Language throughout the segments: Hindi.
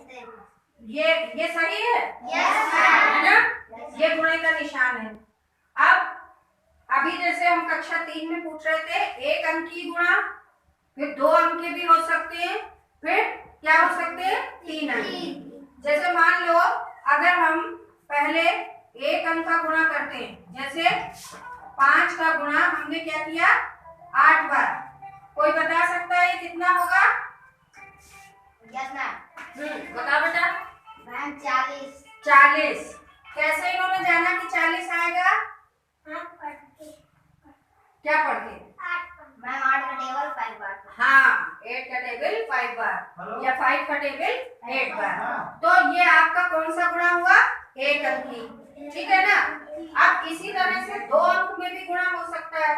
ये सही है? यस है ना? ये गुणे का निशान है। अब अभी जैसे हम कक्षा 3 में पूछ रहे थे, 1 अंक की गुणा, फिर 2 अंक के भी हो सकते हैं, फिर क्या हो सकते हैं? 3 अंक। जैसे मान लो अगर हम पहले 1 अंक का गुणा करते हैं, जैसे 5 का गुणा हमने क्या किया? 8 बार। कोई बता सकता है कितना होगा? Yes ma'am. बता बेटा। मैम 40। 40। कैसे इन्होंने जाना कि 40 आएगा? क्या पढ़ के? मैम 8 का टेबल 5 बार। हाँ, 8 का टेबल 5 बार या 5 का टेबल 8 बार। तो ये आपका कौन सा गुणा हुआ? 1 अंकी। ठीक है ना? अब इसी तरह से 2 अंक में भी गुणा हो सकता है।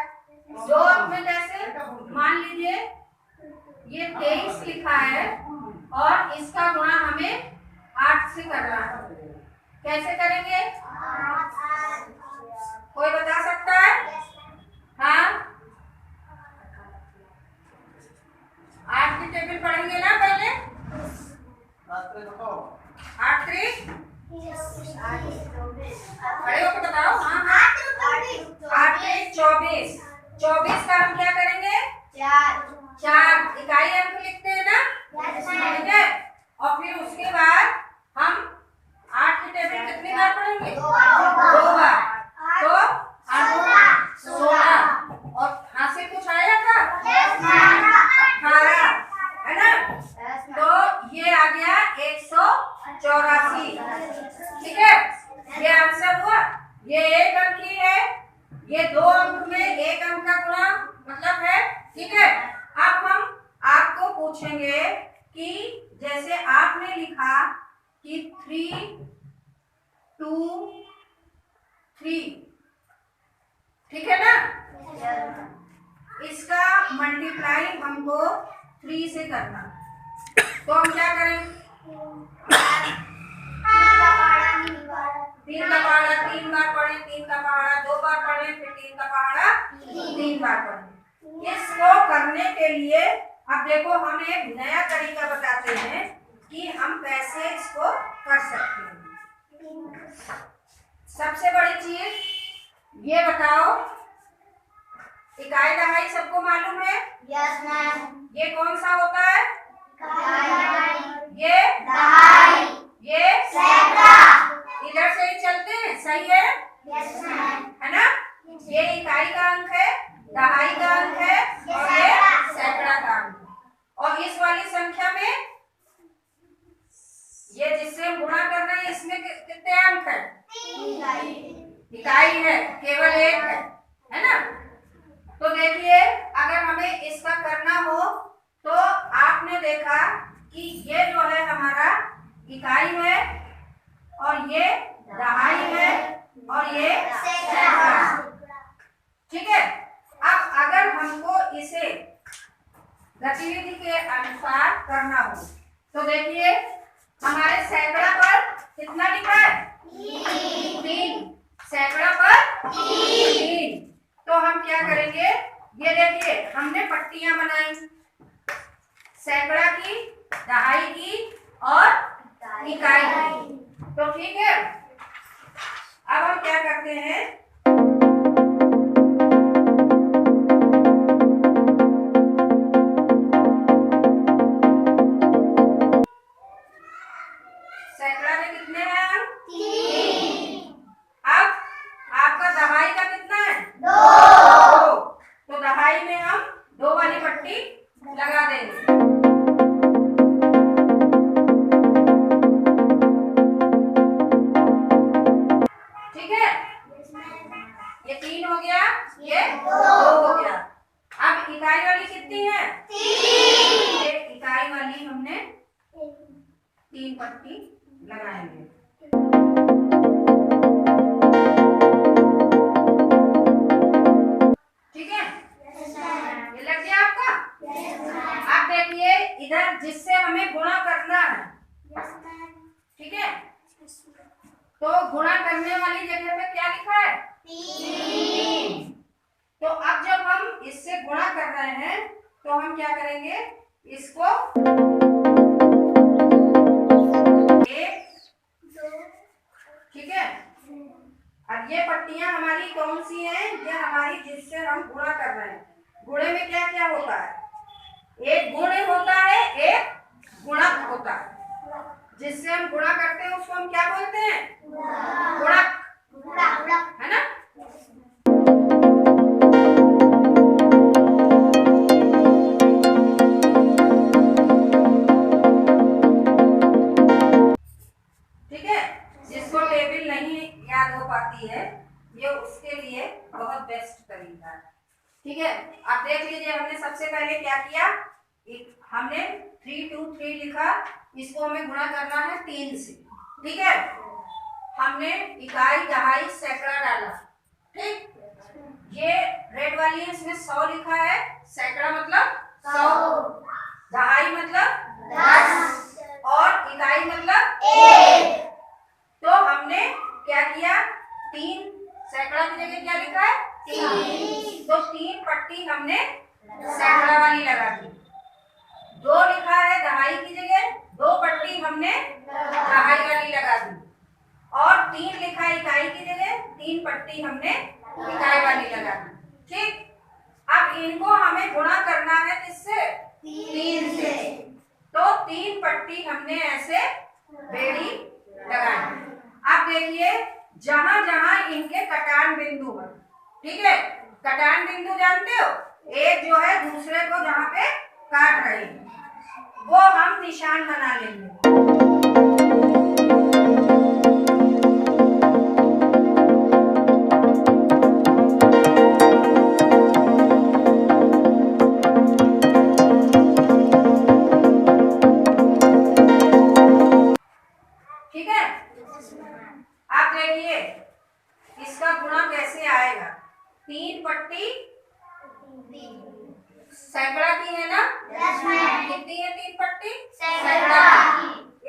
2 अंक में कैसे? मान लीजिए ये 23 लिखा है और इसका गुणा हमें 8 से करना है। कैसे करेंगे? कोई बता सकता है? हाँ, 8 की टेबल पढ़ेंगे ना पहले? 8 3 खड़े होकर बताओ। हाँ, 8 3 24। 24 का हम क्या करेंगे? 4 इकाई अंक लिखते हैं ना? ठीक है। और फिर उसके बाद हम 8 की टेबल कितनी बार पढ़ेंगे? 2 बार। तो 8 16। और हाँ से कुछ आया था? 18 है ना? तो ये आ गया 184। ठीक है, ये आंसर हुआ। ये 1 अंक की है, ये 2 अंक में 1 अंक का गुणा मतलब है। ठीक है, अब हम आपको पूछेंगे कि जैसे आपने लिखा कि 3 2 3, ठीक है ना? इसका मल्टीप्लाई हमको 3 से करना। तो हम क्या करें? 3 का पहाड़ा 3 बार पढ़े, 3 का पहाड़ा 2 बार पढ़े, फिर 3 का पहाड़ा 3 बार पढ़े। इसको करने के लिए अब देखो हम एक नया तरीका बताते हैं कि हम कैसे इसको कर सकते हैं। सबसे बड़ी चीज ये बताओ, इकाई दहाई सबको मालूम है? Yes ma'am. ये कौन सा होता है? ये दहाई। ये सैकड़ा। इधर से ही चलते हैं, सही है? Yes ma'am. है ना? ये इकाई का अंक है, दहाई का अंक है और ये सैकड़ा का अंक है। और इस वाली संख्या में ये जिससे हम गुणा कर रहे हैं इसमें कितने अंक है? 3 इकाई है, केवल 1 है ना? तो देखिए अगर हमें इसका करना हो तो आपने देखा कि ये जो है हमारा इकाई है और ये दहाई है और ये सैकड़ा। ठीक है, अब अगर हमको इसे गतिविधि के अनुसार करना हो तो देखिए हमारे सैकड़ा पर कितना लिखा है? 3। सैकड़ा पर 3। तो हम क्या करेंगे? ये देखिए हमने पट्टियां बनाई, सैकड़ा की, दहाई की और इकाई की। तो ठीक है, अब हम क्या करते हैं? सैकड़ा में कितने हैं अंक? 3। अब आपका दहाई का कितना है? 2। तो दहाई में हम 2 वाली पट्टी लगा देंगे। ठीक है, ये 3 हो गया, ये 2 हो गया। अब इकाई वाली कितनी है? 3। ये इकाई वाली हमने 3 पट्टी लगाएंगे। ठीक है, ये लग गया आपका? अब देखिए इधर जिससे हमें गुणा करना है, ठीक है, तो गुणा करने वाली जगह पे क्या लिखा है? 3। तो अब जब हम इससे गुणा कर रहे हैं तो हम क्या करेंगे? इसको ही जिससे हम गुणा कर रहे हैं। गुणे में क्या क्या होता है? एक गुण होता है, एक गुणक होता है। जिससे हम गुणा करते हैं उसको हम क्या बोलते हैं? गुणक, है ना। ठीक है, जिसको टेबल नहीं याद हो पाती है ये उसके लिए बहुत बेस्ट तरीका है। ठीक है, आप देख लीजिए हमने सबसे पहले क्या किया, हमने 3 2 3 लिखा, इसको हमें गुणा करना है 3 से। ठीक है, हमने इकाई दहाई सैकड़ा डाला। ठीक, ये रेड वाली है, इसमें 100 लिखा है। सैकड़ा मतलब 100, दहाई मतलब 10 और इकाई मतलब 1। तो हमने क्या किया, 3 सैकड़ा की जगह क्या लिखा है? 3। तो 3 पट्टी हमने सैकड़ा वाली लगा दी। 2 लिखा है दहाई की जगह, 2 पट्टी हमने दहाई वाली लगा दी। और 3 लिखा है इकाई की जगह, 3 पट्टी हमने इकाई वाली लगा दी। ठीक, अब इनको हमें गुणा करना है किससे? 3 से। तो 3 पट्टी हमने ऐसे बेड़ी लगाई। अब देखिए जहां जहां इनके कटान बिंदु है, ठीक है, कटान बिंदु जानते हो, एक जो है दूसरे को जहां पे काट रहे हैं वो हम निशान बना लेंगे। ठीक है, आप देखिए इसका गुणा कैसे आएगा। 3 पट्टी सैकड़ा की है ना, कितनी है 3 पट्टी? सैकड़ा।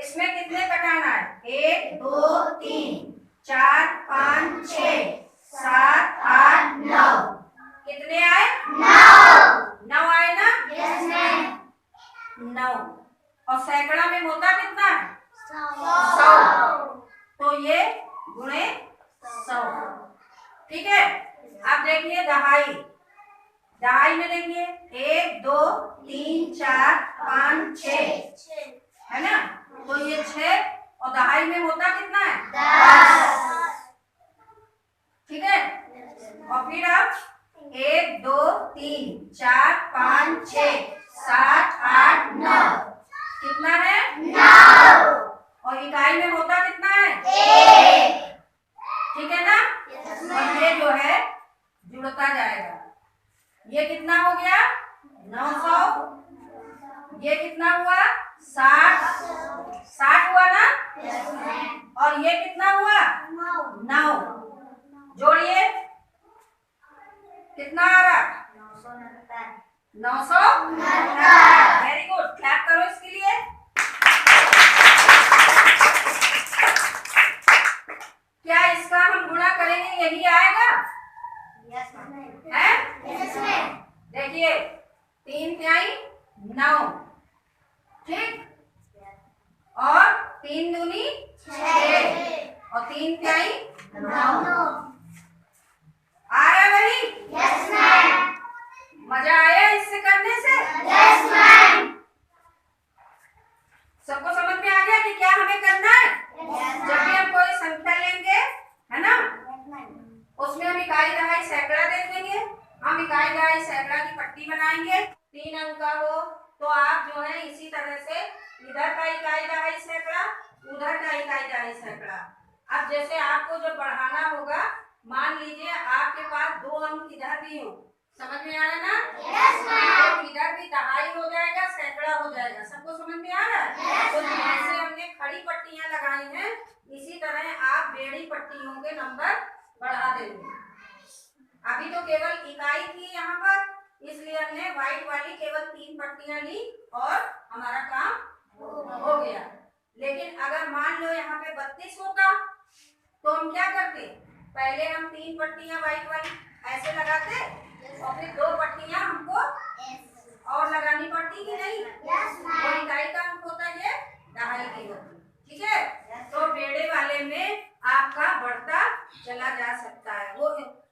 इसमें कितने कटाना है? 1 2 3 4 5 6 7 8 9। कितने आए? 9 आए ना? 9। और सैकड़ा में होता कितना है? 100। तो ये गुणे 100। ठीक है, अब देखिए दहाई, दहाई में देखिए 1 2 3 4 5 6 है ना, तो ये 6 और दहाई में होता कितना है? 10। ठीक है, और फिर आप 1 2 3 4 5 6 7 8 9 कितना है? 9। और इकाई में होता कितना है? 1। ठीक है ना। और ये जो है जुड़ता जाएगा, ये कितना हो गया? 900। ये कितना हुआ? 60। 60 हुआ ना। और ये कितना हुआ? 9। जोड़िए कितना आ रहा? 969। वेरी गुड, क्लैप करो इसके लिए। क्या इसका हम गुणा करेंगे यही आएगा? है? देखिए 3 तिहाई 9, ठीक, और 3 दूनी 6 और 3 तिहाई 9। आ रहा वही? मजा आया इससे करने से? सबको समझ में आ गया कि क्या हमें करना है? जब भी हम कोई संख्या लेंगे, है ना, उसमें हम इकाई दहाई सैकड़ा देखेंगे, हम इकाई दहाई सैकड़ा की पट्टी बनाएंगे। 3 अंक का हो तो आप जो है इसी तरह से इधर का इकाई दहाई सैकड़ा, उधर का इकाई दहाई सैकड़ा। अब जैसे आपको जब बढ़ाना होगा, मान लीजिए आपके पास 2 अंक इधर भी हो, समझ में आ रहा है ना? तो इधर भी दहाई हो जाएगा, सैकड़ा हो जाएगा। सबको समझ में आ रहा है? तो जैसे हमने खड़ी पट्टियां लगाई हैं, इसी तरह आप बेड़ी पट्टियों के नंबर बढ़ा देंगे। अभी तो केवल इकाई थी यहाँ पर, इसलिए हमने व्हाइट वाली केवल 3 पट्टियां ली और हमारा काम हो गया। लेकिन अगर मान लो यहाँ पे 32 होता तो हम क्या करते? पहले हम 3 पट्टियां व्हाइट वाली ऐसे लगाते और फिर 2 पट्टियां हमको और लगानी पड़ती कि नहीं? वो इकाई का अंक होता है, दहाई की होती। ठीक है, तो बेड़े वाले में आपका बढ़ता चला जा सकता है, वो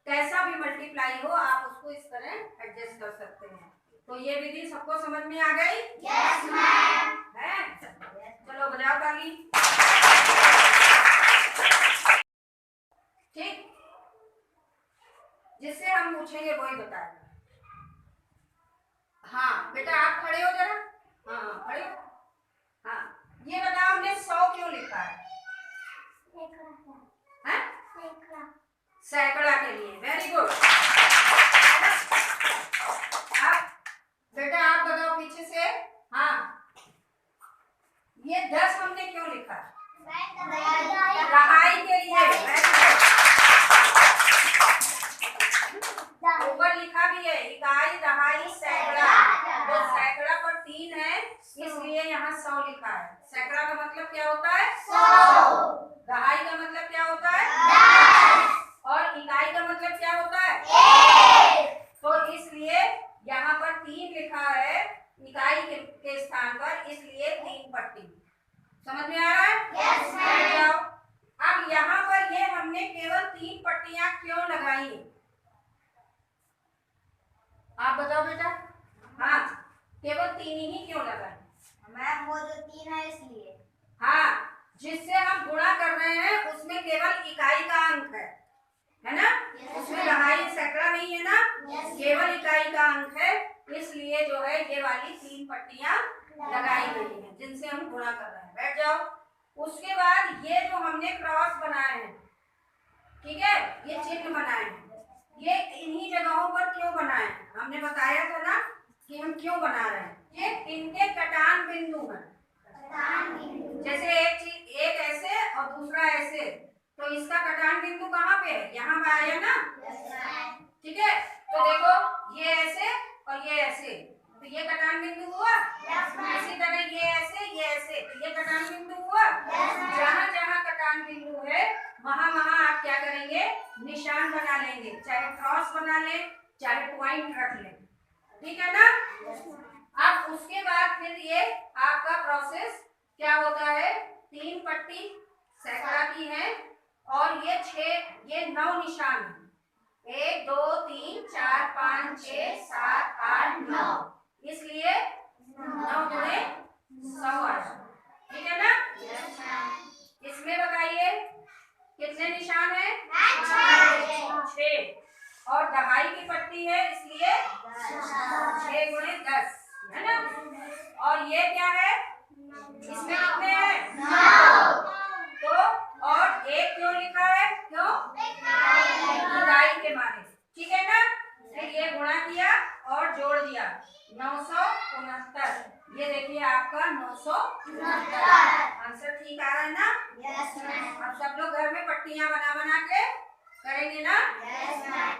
कैसा भी मल्टीप्लाई हो विधि सबको समझ में आ गई? Yes ma'am. है? चलो बजाओ ताली। ठीक, जिससे हम पूछेंगे वही बताएगा। हाँ बेटा आप खड़े हो जरा। हाँ खड़े हो। हाँ ये बताओ हमने 100 क्यों लिखा है? सैकड़ा के लिए। Very good. अब बेटा आप बताओ पीछे से। हाँ ये 10 हमने क्यों लिखा? दहाई के लिए। ऊपर लिखा भी है इकाई, दहाई, सैकड़ा। तो सैकड़ा पर 3 है इसलिए यहाँ 100 लिखा है। सैकड़ा का मतलब क्या होता है? 100। दहाई का मतलब क्या होता है? 10। और इकाई का मतलब क्या होता है? 1। तो इसलिए यहाँ पर 3 लिखा है इकाई के स्थान पर, इसलिए 3 पट्टी। समझ में आ रहा है? Yes ma'am. अब यहाँ पर ये हमने केवल 3 पट्टियां क्यों लगाई? आप बताओ बेटा। हाँ केवल 3 ही क्यों लगाई? मैम वो जो 3 है इसलिए। हाँ जिससे हम गुणा कर रहे हैं उसमें केवल इकाई का अंक है ना? उसमें दहाई सैकड़ा नहीं है ना? केवल इकाई का अंक है, इसलिए जो है ये वाली 3 पट्टियां लगाई गई हैं जिनसे हम गुणा कर रहे हैं। बैठ जाओ। उसके बाद ये जो हमने क्रॉस बनाए हैं, ठीक है, ये चिन्ह बनाए हैं, ये इन्हीं जगहों पर क्यों बनाए हैं? हमने बताया था ना कि हम क्यों बना रहे हैं। ये इनके कटान बिंदु हैं। जैसे एक ऐसे और दूसरा ऐसे, तो इसका कटान बिंदु कहाँ पे है? यहाँ पे आया ना? ठीक है, तो देखो ये ऐसे और ये ऐसे, तो ये कटान बिंदु हुआ। इसी तरह ये ऐसे, तो ये कटान बिंदु हुआ। जहाँ जहाँ कटान बिंदु है वहाँ वहाँ आप क्या करेंगे? निशान बना लेंगे, चाहे क्रॉस बना ले चाहे पॉइंट रख ले। ठीक है ना? अब उसके बाद फिर ये आपका प्रोसेस क्या होता है? 3 पट्टी सैकड़ा की है और ये 9 निशान है। 1 2 3 4 5 6 7 8 9, इसलिए 9 गुणे 100 आया। ठीक है ना? इसमें बताइए कितने निशान है? 6। और दहाई की पट्टी है इसलिए 6 गुणे 10 है ना? और ये क्या है? इसमें कितने हैं? 9। तो और 1 क्यों लिखा है? क्यों? इकाई के माने। ठीक है ना? फिर ये गुणा किया और जोड़ दिया 969। ये देखिए आपका 969 आंसर ठीक आ रहा है ना? Yes ma'am. अब सब लोग घर में पट्टियां बना बना के करेंगे ना? Yes ma'am.